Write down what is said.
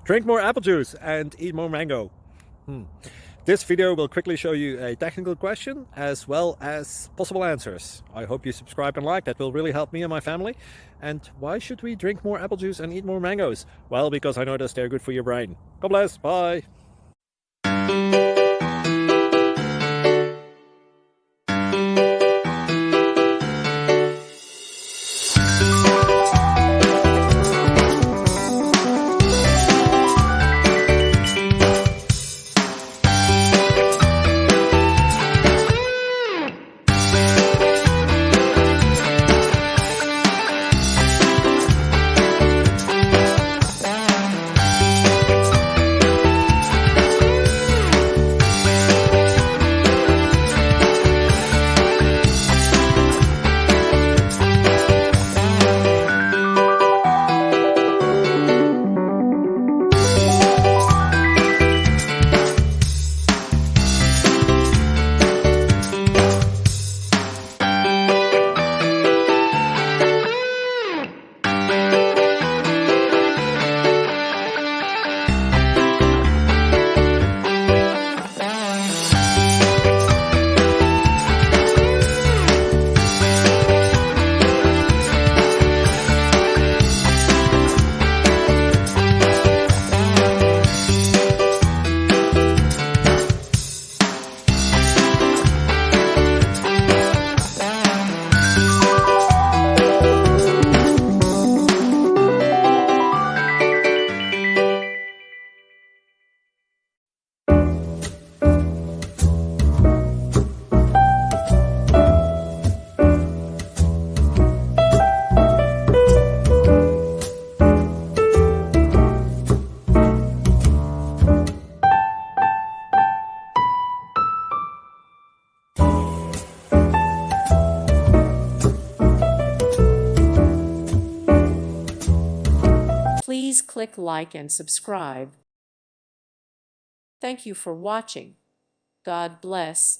Drink more apple juice and eat more mango. This video will quickly show you a technical question as well as possible answers. I hope you subscribe and like, that will really help me and my family. And why should we drink more apple juice and eat more mangoes? Well, because I noticed they're good for your brain. God bless, bye. Please click like and subscribe. Thank you for watching. God bless.